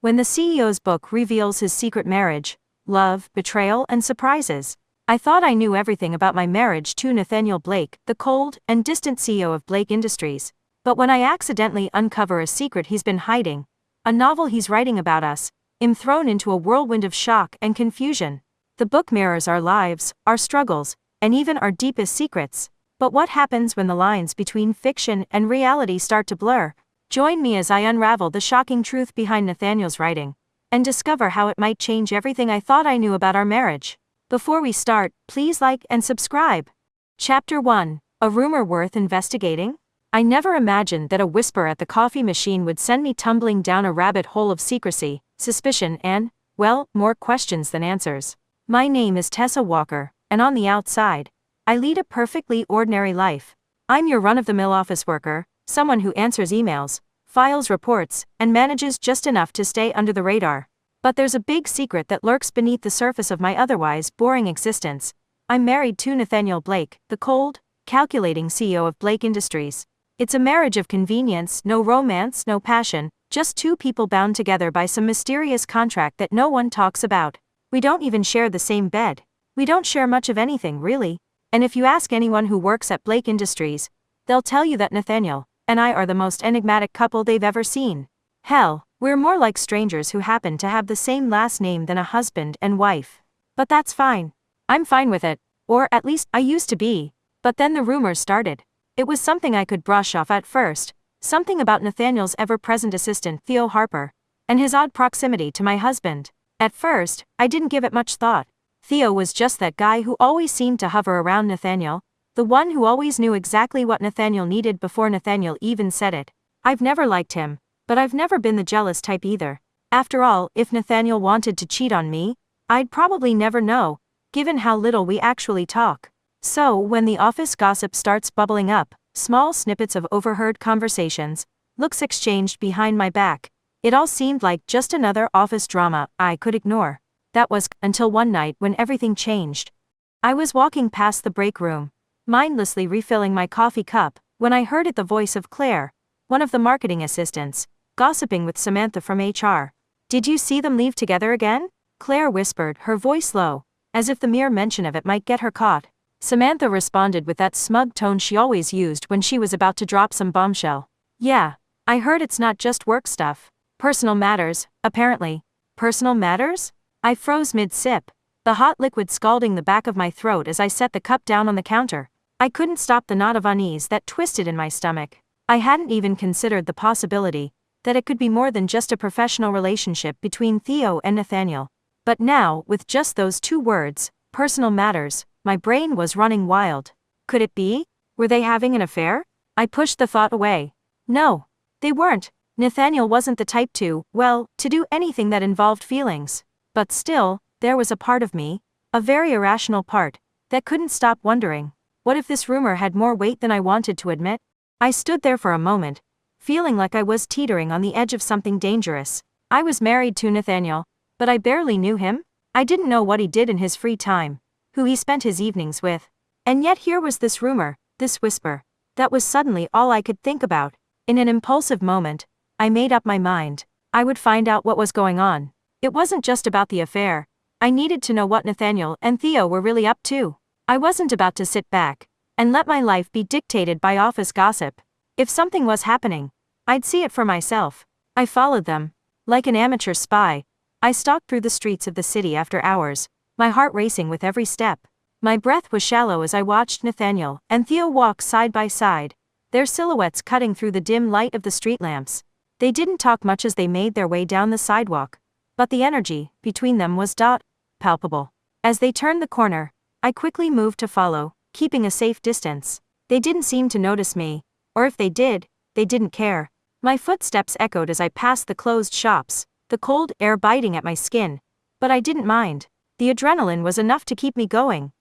When the CEO's book reveals his secret marriage, love, betrayal, and surprises. I thought I knew everything about my marriage to Nathaniel Blake, the cold and distant CEO of Blake Industries. But when I accidentally uncover a secret he's been hiding, a novel he's writing about us, I'm thrown into a whirlwind of shock and confusion. The book mirrors our lives, our struggles, and even our deepest secrets. But what happens when the lines between fiction and reality start to blur? Join me as I unravel the shocking truth behind Nathaniel's writing, and discover how it might change everything I thought I knew about our marriage. Before we start, please like and subscribe. Chapter 1. A Rumor Worth Investigating? I never imagined that a whisper at the coffee machine would send me tumbling down a rabbit hole of secrecy, suspicion and, well, more questions than answers. My name is Tessa Walker, and on the outside, I lead a perfectly ordinary life. I'm your run-of-the-mill office worker, someone who answers emails, files reports, and manages just enough to stay under the radar. But there's a big secret that lurks beneath the surface of my otherwise boring existence. I'm married to Nathaniel Blake, the cold, calculating CEO of Blake Industries. It's a marriage of convenience, no romance, no passion, just two people bound together by some mysterious contract that no one talks about. We don't even share the same bed. We don't share much of anything, really. And if you ask anyone who works at Blake Industries, they'll tell you that Nathaniel and I are the most enigmatic couple they've ever seen. Hell, we're more like strangers who happen to have the same last name than a husband and wife. But that's fine. I'm fine with it. Or at least, I used to be. But then the rumors started. It was something I could brush off at first. Something about Nathaniel's ever-present assistant, Theo Harper, and his odd proximity to my husband. At first, I didn't give it much thought. Theo was just that guy who always seemed to hover around Nathaniel, the one who always knew exactly what Nathaniel needed before Nathaniel even said it. I've never liked him, but I've never been the jealous type either. After all, if Nathaniel wanted to cheat on me, I'd probably never know, given how little we actually talk. So, when the office gossip starts bubbling up, small snippets of overheard conversations, looks exchanged behind my back, it all seemed like just another office drama I could ignore. That was until one night when everything changed. I was walking past the break room, mindlessly refilling my coffee cup, when I heard the voice of Claire, one of the marketing assistants, gossiping with Samantha from HR. "Did you see them leave together again?" Claire whispered, her voice low, as if the mere mention of it might get her caught. Samantha responded with that smug tone she always used when she was about to drop some bombshell. "Yeah, I heard it's not just work stuff. Personal matters, apparently." Personal matters? I froze mid-sip, the hot liquid scalding the back of my throat as I set the cup down on the counter. I couldn't stop the knot of unease that twisted in my stomach. I hadn't even considered the possibility that it could be more than just a professional relationship between Theo and Nathaniel. But now, with just those two words, personal matters, my brain was running wild. Could it be? Were they having an affair? I pushed the thought away. No, they weren't. Nathaniel wasn't the type to do anything that involved feelings. But still, there was a part of me, a very irrational part, that couldn't stop wondering, what if this rumor had more weight than I wanted to admit? I stood there for a moment, feeling like I was teetering on the edge of something dangerous. I was married to Nathaniel, but I barely knew him. I didn't know what he did in his free time, who he spent his evenings with. And yet here was this rumor, this whisper, that was suddenly all I could think about. In an impulsive moment, I made up my mind. I would find out what was going on. It wasn't just about the affair. I needed to know what Nathaniel and Theo were really up to. I wasn't about to sit back and let my life be dictated by office gossip. If something was happening, I'd see it for myself. I followed them. Like an amateur spy, I stalked through the streets of the city after hours, my heart racing with every step. My breath was shallow as I watched Nathaniel and Theo walk side by side, their silhouettes cutting through the dim light of the street lamps. They didn't talk much as they made their way down the sidewalk, but the energy between them was palpable. As they turned the corner, I quickly moved to follow, keeping a safe distance. They didn't seem to notice me, or if they did, they didn't care. My footsteps echoed as I passed the closed shops, the cold air biting at my skin, but I didn't mind. The adrenaline was enough to keep me going.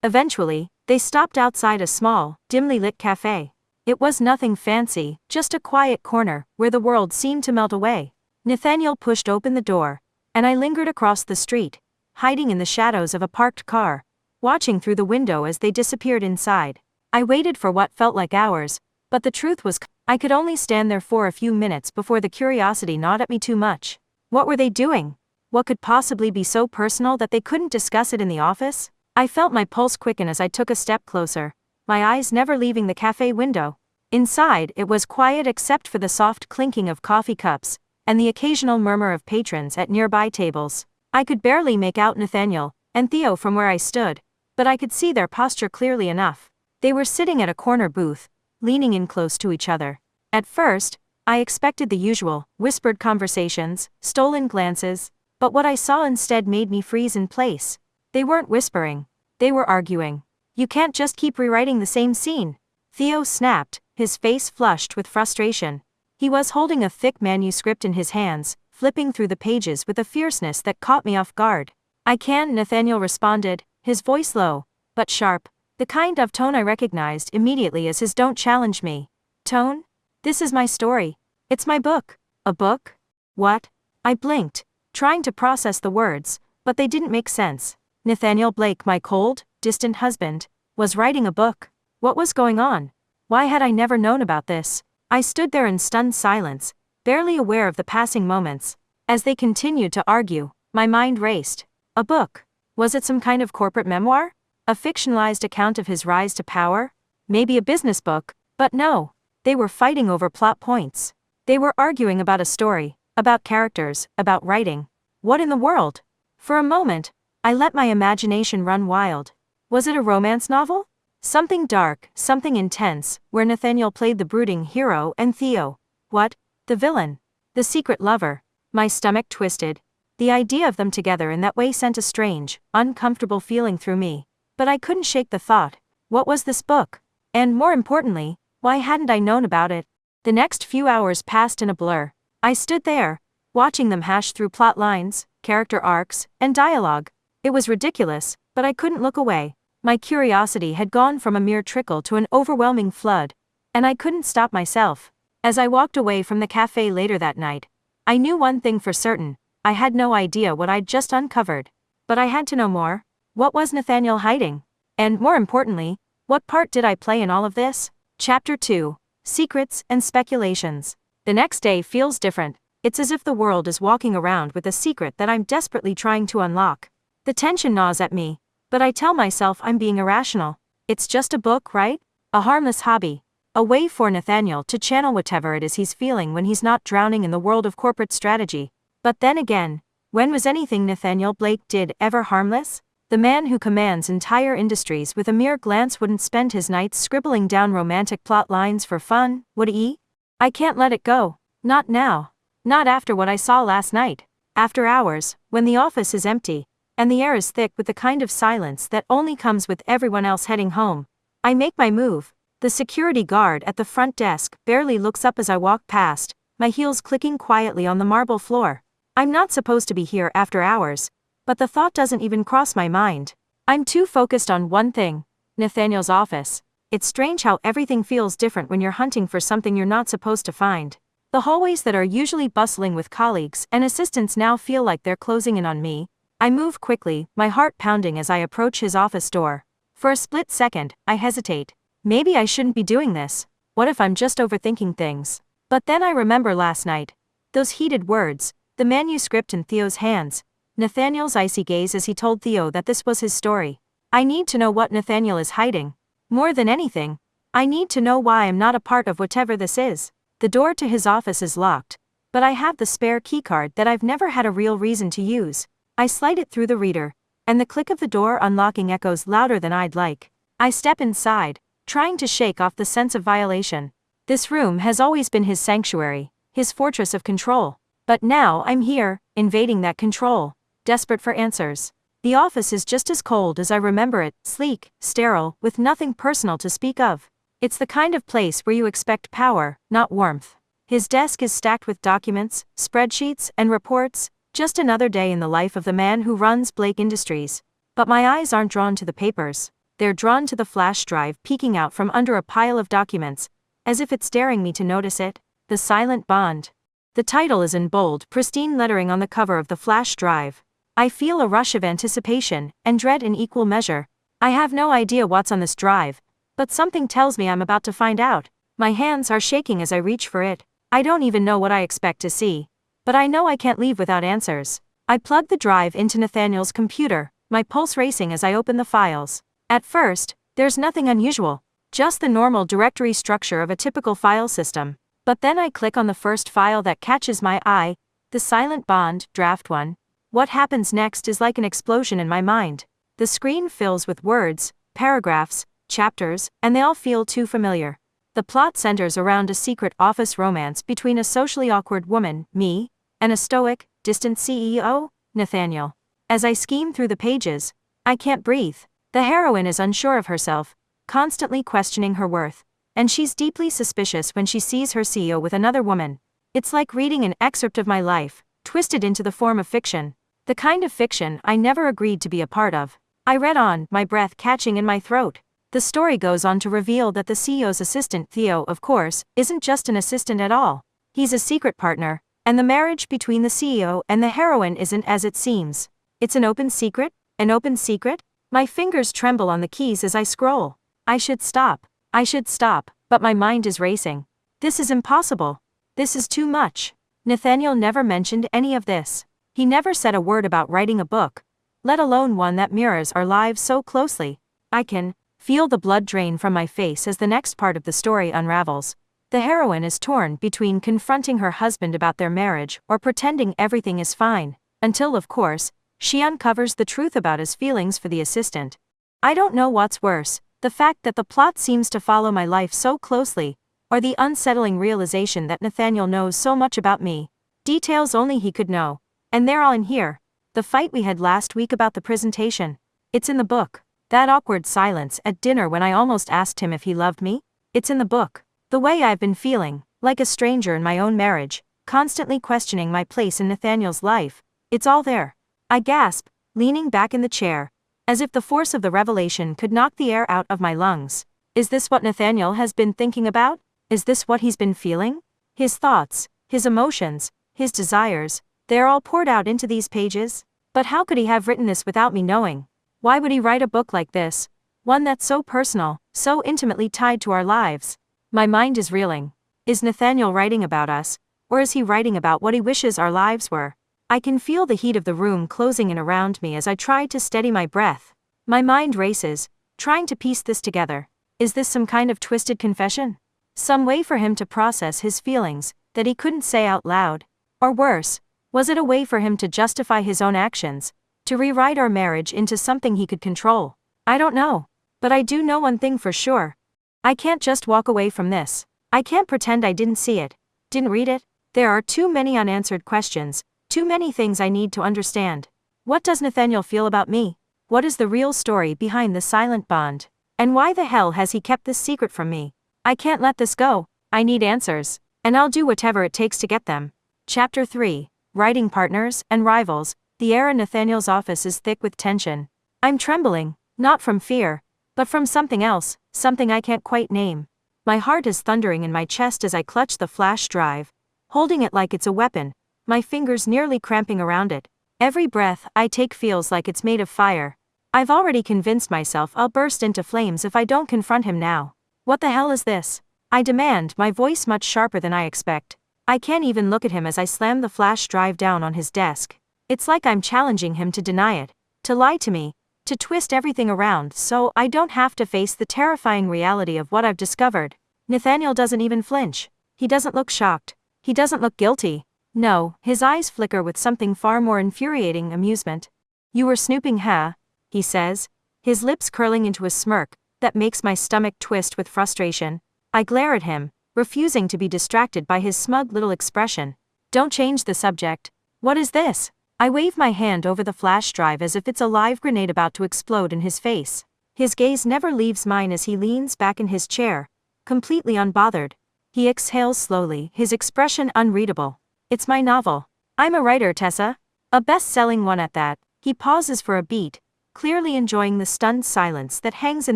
Eventually, they stopped outside a small, dimly lit cafe. It was nothing fancy, just a quiet corner where the world seemed to melt away. Nathaniel pushed open the door, and I lingered across the street, hiding in the shadows of a parked car, watching through the window as they disappeared inside. I waited for what felt like hours, but the truth was, I could only stand there for a few minutes before the curiosity gnawed at me too much. What were they doing? What could possibly be so personal that they couldn't discuss it in the office? I felt my pulse quicken as I took a step closer, my eyes never leaving the cafe window. Inside, it was quiet except for the soft clinking of coffee cups and the occasional murmur of patrons at nearby tables. I could barely make out Nathaniel and Theo from where I stood, but I could see their posture clearly enough. They were sitting at a corner booth, leaning in close to each other. At first, I expected the usual, whispered conversations, stolen glances, but what I saw instead made me freeze in place. They weren't whispering. They were arguing. You can't just keep rewriting the same scene. Theo snapped, his face flushed with frustration. He was holding a thick manuscript in his hands, flipping through the pages with a fierceness that caught me off guard. I can, Nathaniel responded, his voice low, but sharp, the kind of tone I recognized immediately as his "don't challenge me" tone. This is my story. It's my book. A book? What? I blinked, trying to process the words, but they didn't make sense. Nathaniel Blake, my cold, distant husband, was writing a book. What was going on? Why had I never known about this? I stood there in stunned silence, barely aware of the passing moments. As they continued to argue, my mind raced. A book? Was it some kind of corporate memoir? A fictionalized account of his rise to power? Maybe a business book? But no. They were fighting over plot points. They were arguing about a story, about characters, about writing. What in the world? For a moment, I let my imagination run wild. Was it a romance novel? Something dark, something intense, where Nathaniel played the brooding hero and Theo, what? The villain. The secret lover. My stomach twisted. The idea of them together in that way sent a strange, uncomfortable feeling through me. But I couldn't shake the thought. What was this book? And more importantly, why hadn't I known about it? The next few hours passed in a blur. I stood there, watching them hash through plot lines, character arcs, and dialogue. It was ridiculous, but I couldn't look away. My curiosity had gone from a mere trickle to an overwhelming flood, and I couldn't stop myself. As I walked away from the cafe later that night, I knew one thing for certain. I had no idea what I'd just uncovered. But I had to know more. What was Nathaniel hiding? And more importantly, what part did I play in all of this? Chapter 2. Secrets and Speculations. The next day feels different. It's as if the world is walking around with a secret that I'm desperately trying to unlock. The tension gnaws at me, but I tell myself I'm being irrational. It's just a book, right? A harmless hobby. A way for Nathaniel to channel whatever it is he's feeling when he's not drowning in the world of corporate strategy. But then again, when was anything Nathaniel Blake did ever harmless? The man who commands entire industries with a mere glance wouldn't spend his nights scribbling down romantic plot lines for fun, would he? I can't let it go. Not now. Not after what I saw last night. After hours, when the office is empty, and the air is thick with the kind of silence that only comes with everyone else heading home. I make my move. The security guard at the front desk barely looks up as I walk past, my heels clicking quietly on the marble floor. I'm not supposed to be here after hours, but the thought doesn't even cross my mind. I'm too focused on one thing, Nathaniel's office. It's strange how everything feels different when you're hunting for something you're not supposed to find. The hallways that are usually bustling with colleagues and assistants now feel like they're closing in on me. I move quickly, my heart pounding as I approach his office door. For a split second, I hesitate. Maybe I shouldn't be doing this. What if I'm just overthinking things? But then I remember last night. Those heated words, the manuscript in Theo's hands, Nathaniel's icy gaze as he told Theo that this was his story. I need to know what Nathaniel is hiding. More than anything, I need to know why I'm not a part of whatever this is. The door to his office is locked, but I have the spare keycard that I've never had a real reason to use. I slide it through the reader, and the click of the door unlocking echoes louder than I'd like. I step inside, trying to shake off the sense of violation. This room has always been his sanctuary, his fortress of control. But now I'm here, invading that control, desperate for answers. The office is just as cold as I remember it, sleek, sterile, with nothing personal to speak of. It's the kind of place where you expect power, not warmth. His desk is stacked with documents, spreadsheets, and reports, just another day in the life of the man who runs Blake Industries. But my eyes aren't drawn to the papers. They're drawn to the flash drive peeking out from under a pile of documents, as if it's daring me to notice it. The Silent Bond. The title is in bold, pristine lettering on the cover of the flash drive. I feel a rush of anticipation and dread in equal measure. I have no idea what's on this drive, but something tells me I'm about to find out. My hands are shaking as I reach for it. I don't even know what I expect to see. But I know I can't leave without answers. I plug the drive into Nathaniel's computer, my pulse racing as I open the files. At first, there's nothing unusual, just the normal directory structure of a typical file system. But then I click on the first file that catches my eye, the Silent Bond, Draft 1. What happens next is like an explosion in my mind. The screen fills with words, paragraphs, chapters, and they all feel too familiar. The plot centers around a secret office romance between a socially awkward woman, me, and a stoic, distant CEO, Nathaniel. As I skim through the pages, I can't breathe. The heroine is unsure of herself, constantly questioning her worth, and she's deeply suspicious when she sees her CEO with another woman. It's like reading an excerpt of my life, twisted into the form of fiction. The kind of fiction I never agreed to be a part of. I read on, my breath catching in my throat. The story goes on to reveal that the CEO's assistant, Theo, of course, isn't just an assistant at all. He's a secret partner, and the marriage between the CEO and the heroine isn't as it seems. It's an open secret? An open secret? My fingers tremble on the keys as I scroll. I should stop, but my mind is racing. This is impossible. This is too much. Nathaniel never mentioned any of this. He never said a word about writing a book, let alone one that mirrors our lives so closely. I can feel the blood drain from my face as the next part of the story unravels. The heroine is torn between confronting her husband about their marriage or pretending everything is fine, until, of course, she uncovers the truth about his feelings for the assistant. I don't know what's worse, the fact that the plot seems to follow my life so closely, or the unsettling realization that Nathaniel knows so much about me. Details only he could know. And they're all in here. The fight we had last week about the presentation. It's in the book. That awkward silence at dinner when I almost asked him if he loved me. It's in the book. The way I've been feeling, like a stranger in my own marriage, constantly questioning my place in Nathaniel's life. It's all there. I gasp, leaning back in the chair, as if the force of the revelation could knock the air out of my lungs. Is this what Nathaniel has been thinking about? Is this what he's been feeling? His thoughts, his emotions, his desires, they're all poured out into these pages? But how could he have written this without me knowing? Why would he write a book like this? One that's so personal, so intimately tied to our lives. My mind is reeling. Is Nathaniel writing about us, or is he writing about what he wishes our lives were? I can feel the heat of the room closing in around me as I try to steady my breath. My mind races, trying to piece this together. Is this some kind of twisted confession? Some way for him to process his feelings, that he couldn't say out loud? Or worse, was it a way for him to justify his own actions, to rewrite our marriage into something he could control? I don't know. But I do know one thing for sure. I can't just walk away from this. I can't pretend I didn't see it, didn't read it. There are too many unanswered questions, too many things I need to understand. What does Nathaniel feel about me? What is the real story behind the silent bond? And why the hell has he kept this secret from me? I can't let this go. I need answers, and I'll do whatever it takes to get them. Chapter 3. Writing partners and rivals. The air in Nathaniel's office is thick with tension. I'm trembling, not from fear, but from something else, something I can't quite name. My heart is thundering in my chest as I clutch the flash drive, holding it like it's a weapon, my fingers nearly cramping around it. Every breath I take feels like it's made of fire. I've already convinced myself I'll burst into flames if I don't confront him now. What the hell is this? I demand, my voice much sharper than I expect. I can't even look at him as I slam the flash drive down on his desk. It's like I'm challenging him to deny it, to lie to me, to twist everything around so I don't have to face the terrifying reality of what I've discovered. Nathaniel doesn't even flinch. He doesn't look shocked. He doesn't look guilty. No, his eyes flicker with something far more infuriating: amusement. You were snooping, huh? He says, his lips curling into a smirk that makes my stomach twist with frustration. I glare at him, refusing to be distracted by his smug little expression. Don't change the subject. What is this? I wave my hand over the flash drive as if it's a live grenade about to explode in his face. His gaze never leaves mine as he leans back in his chair, completely unbothered. He exhales slowly, his expression unreadable. It's my novel. I'm a writer, Tessa. A best-selling one at that. He pauses for a beat, clearly enjoying the stunned silence that hangs in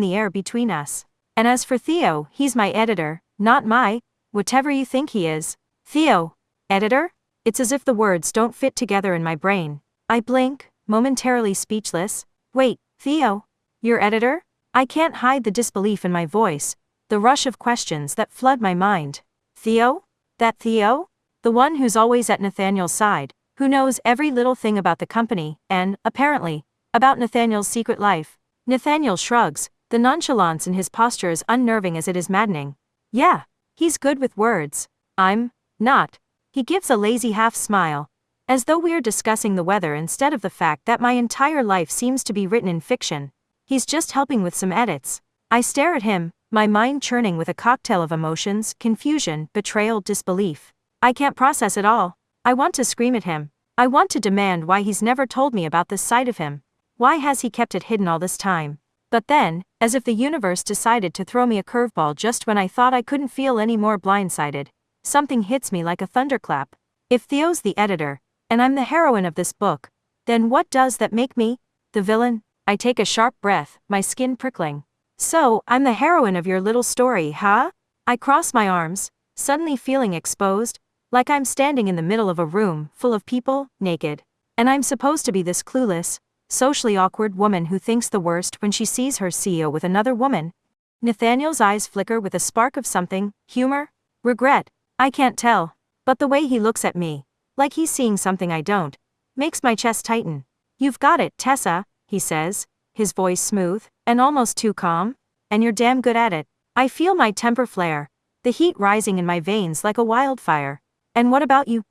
the air between us. And as for Theo, he's my editor, not my, whatever you think he is. Theo? Editor? It's as if the words don't fit together in my brain. I blink, momentarily speechless. Wait, Theo? Your editor? I can't hide the disbelief in my voice, the rush of questions that flood my mind. Theo? That Theo? The one who's always at Nathaniel's side, who knows every little thing about the company, and, apparently, about Nathaniel's secret life. Nathaniel shrugs, the nonchalance in his posture as unnerving as it is maddening. Yeah, he's good with words. I'm not. He gives a lazy half smile, as though we're discussing the weather instead of the fact that my entire life seems to be written in fiction. He's just helping with some edits. I stare at him, my mind churning with a cocktail of emotions, confusion, betrayal, disbelief. I can't process it all. I want to scream at him. I want to demand why he's never told me about this side of him. Why has he kept it hidden all this time? But then, as if the universe decided to throw me a curveball just when I thought I couldn't feel any more blindsided, something hits me like a thunderclap. If Theo's the editor, and I'm the heroine of this book, then what does that make me? The villain? I take a sharp breath, my skin prickling. So, I'm the heroine of your little story, huh? I cross my arms, suddenly feeling exposed, like I'm standing in the middle of a room full of people, naked. And I'm supposed to be this clueless, socially awkward woman who thinks the worst when she sees her CEO with another woman. Nathaniel's eyes flicker with a spark of something, humor, regret, I can't tell. But the way he looks at me, like he's seeing something I don't, makes my chest tighten. You've got it, Tessa, he says, his voice smooth, and almost too calm. And you're damn good at it. I feel my temper flare, the heat rising in my veins like a wildfire. And what about you?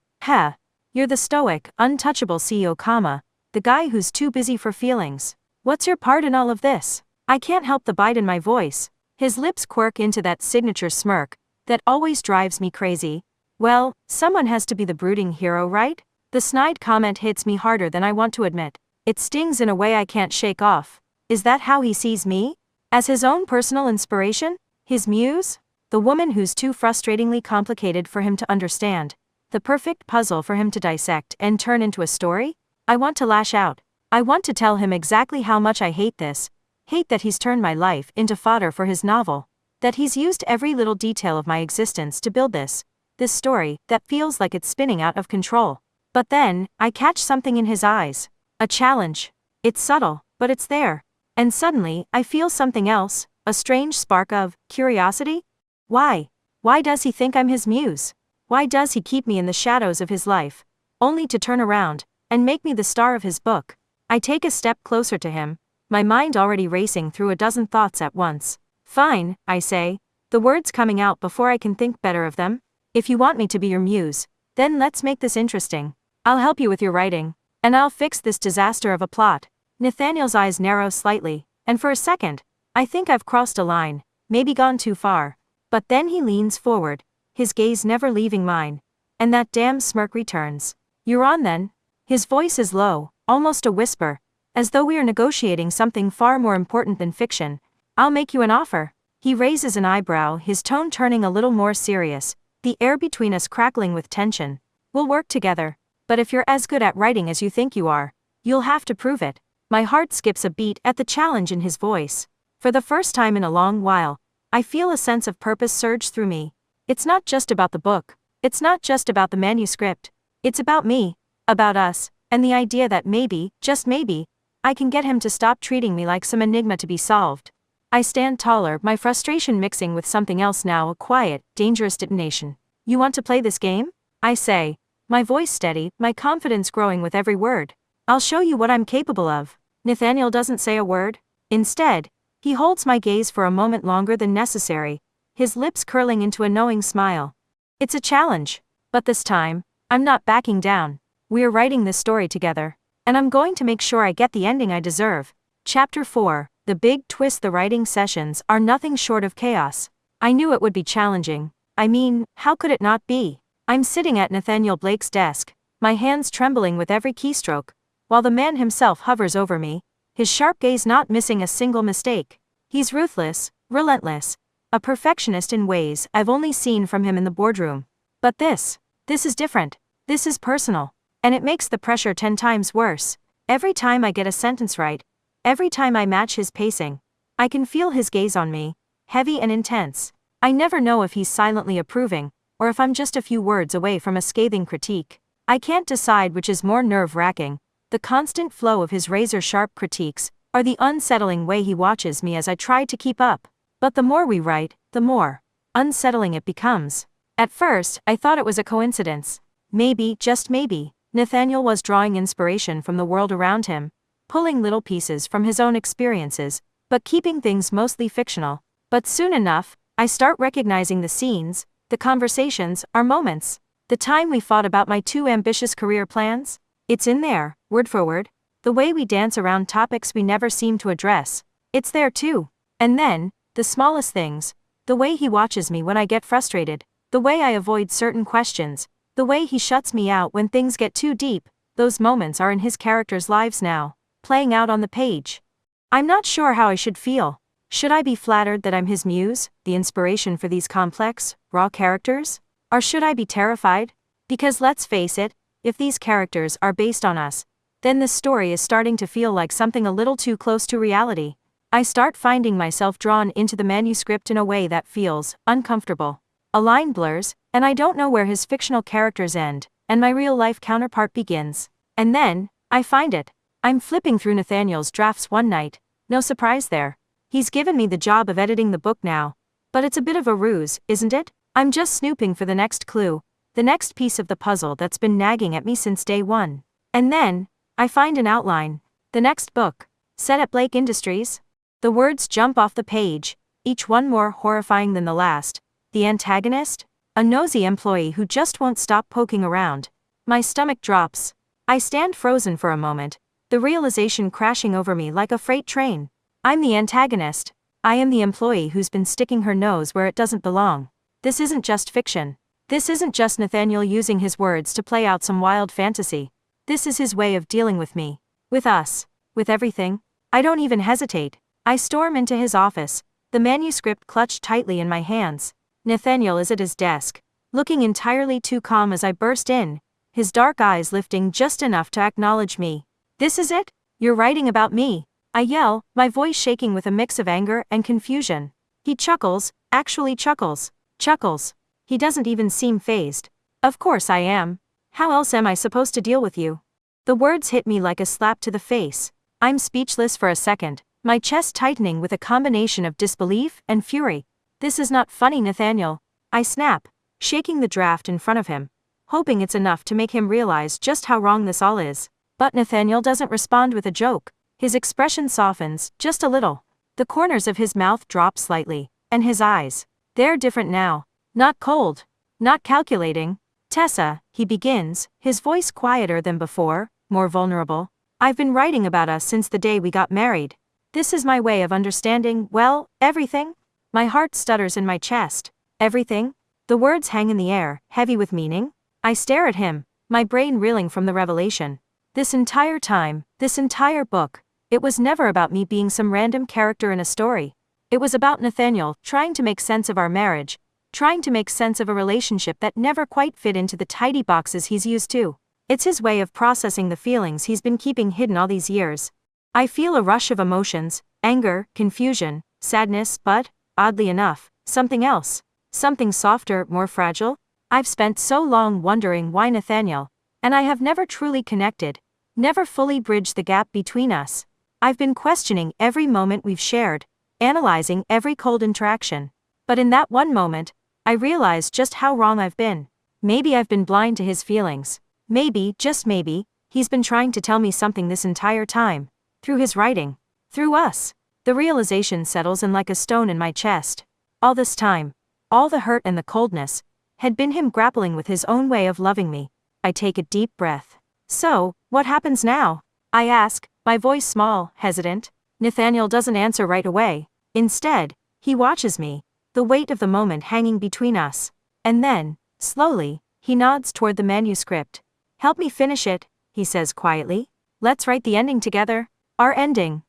You're the stoic, untouchable CEO, the guy who's too busy for feelings. What's your part in all of this? I can't help the bite in my voice. His lips quirk into that signature smirk that always drives me crazy. Well, someone has to be the brooding hero, right? The snide comment hits me harder than I want to admit. It stings in a way I can't shake off. Is that how he sees me? As his own personal inspiration? His muse? The woman who's too frustratingly complicated for him to understand. The perfect puzzle for him to dissect and turn into a story? I want to lash out. I want to tell him exactly how much I hate this. Hate that he's turned my life into fodder for his novel. That he's used every little detail of my existence to build this story that feels like it's spinning out of control. But then, I catch something in his eyes. A challenge. It's subtle, but it's there. And suddenly, I feel something else, a strange spark of curiosity. Why? Why does he think I'm his muse? Why does he keep me in the shadows of his life, only to turn around and make me the star of his book? I take a step closer to him, my mind already racing through a dozen thoughts at once. Fine, I say, the words coming out before I can think better of them. If you want me to be your muse, then let's make this interesting. I'll help you with your writing, and I'll fix this disaster of a plot. Nathaniel's eyes narrow slightly, and for a second, I think I've crossed a line, maybe gone too far. But then he leans forward, his gaze never leaving mine, and that damn smirk returns. You're on then? His voice is low, almost a whisper, as though we are negotiating something far more important than fiction. I'll make you an offer. He raises an eyebrow, his tone turning a little more serious, the air between us crackling with tension. We'll work together, but if you're as good at writing as you think you are, you'll have to prove it. My heart skips a beat at the challenge in his voice. For the first time in a long while, I feel a sense of purpose surge through me. It's not just about the book. It's not just about the manuscript. It's about me, about us, and the idea that maybe, just maybe, I can get him to stop treating me like some enigma to be solved. I stand taller, my frustration mixing with something else now, a quiet, dangerous detonation. You want to play this game? I say, my voice steady, my confidence growing with every word. I'll show you what I'm capable of. Nathaniel doesn't say a word. Instead, he holds my gaze for a moment longer than necessary, his lips curling into a knowing smile. It's a challenge. But this time, I'm not backing down. We're writing this story together. And I'm going to make sure I get the ending I deserve. Chapter 4, The Big Twist. The writing sessions are nothing short of chaos. I knew it would be challenging. I mean, how could it not be? I'm sitting at Nathaniel Blake's desk, my hands trembling with every keystroke, while the man himself hovers over me, his sharp gaze not missing a single mistake. He's ruthless, relentless, a perfectionist in ways I've only seen from him in the boardroom. But this is different. This is personal. And it makes the pressure 10 times worse. Every time I get a sentence right, every time I match his pacing, I can feel his gaze on me, heavy and intense. I never know if he's silently approving, or if I'm just a few words away from a scathing critique. I can't decide which is more nerve-wracking, the constant flow of his razor-sharp critiques, or the unsettling way he watches me as I try to keep up. But the more we write, the more unsettling it becomes. At first, I thought it was a coincidence. Maybe, just maybe, Nathaniel was drawing inspiration from the world around him, pulling little pieces from his own experiences, but keeping things mostly fictional. But soon enough, I start recognizing the scenes, the conversations, our moments. The time we fought about my 2 ambitious career plans? It's in there, word for word. The way we dance around topics we never seem to address. It's there too. And then, the smallest things. The way he watches me when I get frustrated. The way I avoid certain questions. The way he shuts me out when things get too deep. Those moments are in his characters' lives now, playing out on the page. I'm not sure how I should feel. Should I be flattered that I'm his muse, the inspiration for these complex, raw characters? Or should I be terrified? Because let's face it, if these characters are based on us, then this story is starting to feel like something a little too close to reality. I start finding myself drawn into the manuscript in a way that feels uncomfortable. A line blurs, and I don't know where his fictional characters end, and my real-life counterpart begins. And then, I find it. I'm flipping through Nathaniel's drafts one night. No surprise there. He's given me the job of editing the book now. But it's a bit of a ruse, isn't it? I'm just snooping for the next clue, the next piece of the puzzle that's been nagging at me since day one. And then, I find an outline. The next book. Set at Blake Industries. The words jump off the page, each one more horrifying than the last. The antagonist? A nosy employee who just won't stop poking around. My stomach drops. I stand frozen for a moment, the realization crashing over me like a freight train. I'm the antagonist. I am the employee who's been sticking her nose where it doesn't belong. This isn't just fiction. This isn't just Nathaniel using his words to play out some wild fantasy. This is his way of dealing with me. With us. With everything. I don't even hesitate. I storm into his office, the manuscript clutched tightly in my hands. Nathaniel is at his desk, looking entirely too calm as I burst in, his dark eyes lifting just enough to acknowledge me. This is it? You're writing about me? I yell, my voice shaking with a mix of anger and confusion. He chuckles, actually chuckles. Chuckles. He doesn't even seem fazed. Of course I am. How else am I supposed to deal with you? The words hit me like a slap to the face. I'm speechless for a second, my chest tightening with a combination of disbelief and fury. This is not funny, Nathaniel. I snap, shaking the draft in front of him, hoping it's enough to make him realize just how wrong this all is. But Nathaniel doesn't respond with a joke. His expression softens, just a little. The corners of his mouth drop slightly, and his eyes. They're different now. Not cold. Not calculating. Tessa, he begins, his voice quieter than before, more vulnerable. I've been writing about us since the day we got married. This is my way of understanding, well, everything. My heart stutters in my chest. Everything? The words hang in the air, heavy with meaning. I stare at him, my brain reeling from the revelation. This entire time, this entire book, it was never about me being some random character in a story. It was about Nathaniel trying to make sense of our marriage, trying to make sense of a relationship that never quite fit into the tidy boxes he's used to. It's his way of processing the feelings he's been keeping hidden all these years. I feel a rush of emotions, anger, confusion, sadness, but, oddly enough, something else. Something softer, more fragile. I've spent so long wondering why Nathaniel, and I have never truly connected, never fully bridged the gap between us. I've been questioning every moment we've shared, analyzing every cold interaction. But in that one moment, I realized just how wrong I've been. Maybe I've been blind to his feelings. Maybe, just maybe, he's been trying to tell me something this entire time. Through his writing. Through us. The realization settles in like a stone in my chest. All this time, all the hurt and the coldness, had been him grappling with his own way of loving me. I take a deep breath. So, what happens now? I ask, my voice small, hesitant. Nathaniel doesn't answer right away. Instead, he watches me, the weight of the moment hanging between us. And then, slowly, he nods toward the manuscript. Help me finish it, he says quietly. Let's write the ending together. Our ending.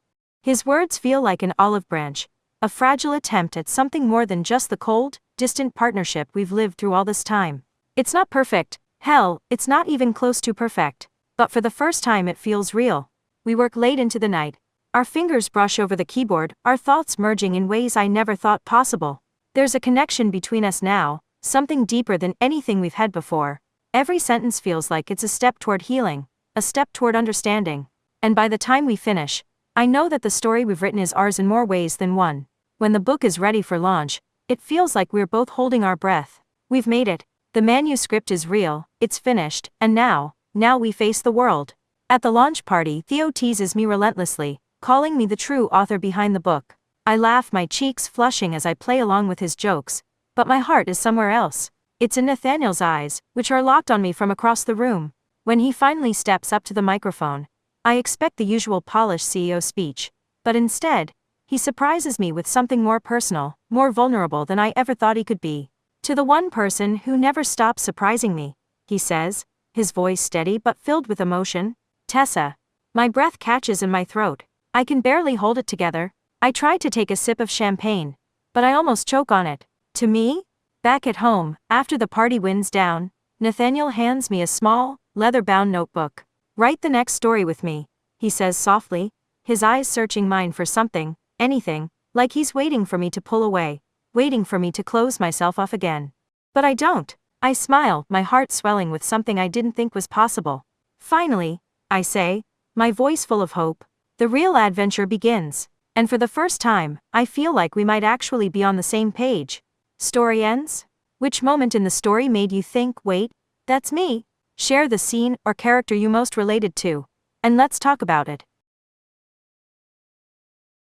His words feel like an olive branch, a fragile attempt at something more than just the cold, distant partnership we've lived through all this time. It's not perfect. Hell, it's not even close to perfect. But for the first time it feels real. We work late into the night. Our fingers brush over the keyboard, our thoughts merging in ways I never thought possible. There's a connection between us now, something deeper than anything we've had before. Every sentence feels like it's a step toward healing, a step toward understanding. And by the time we finish, I know that the story we've written is ours in more ways than one. When the book is ready for launch, it feels like we're both holding our breath. We've made it. The manuscript is real, it's finished, and now we face the world. At the launch party, Theo teases me relentlessly, calling me the true author behind the book. I laugh, my cheeks flushing as I play along with his jokes, but my heart is somewhere else. It's in Nathaniel's eyes, which are locked on me from across the room. When he finally steps up to the microphone, I expect the usual polished CEO speech, but instead, he surprises me with something more personal, more vulnerable than I ever thought he could be. To the one person who never stops surprising me, he says, his voice steady but filled with emotion, Tessa. My breath catches in my throat. I can barely hold it together. I try to take a sip of champagne, but I almost choke on it. To me? Back at home, after the party winds down, Nathaniel hands me a small, leather-bound notebook. Write the next story with me, he says softly, his eyes searching mine for something, anything, like he's waiting for me to pull away, waiting for me to close myself off again. But I don't. I smile, my heart swelling with something I didn't think was possible. Finally, I say, my voice full of hope, the real adventure begins. And for the first time, I feel like we might actually be on the same page. Story ends? Which moment in the story made you think, wait, that's me? Share the scene or character you most related to, and let's talk about it.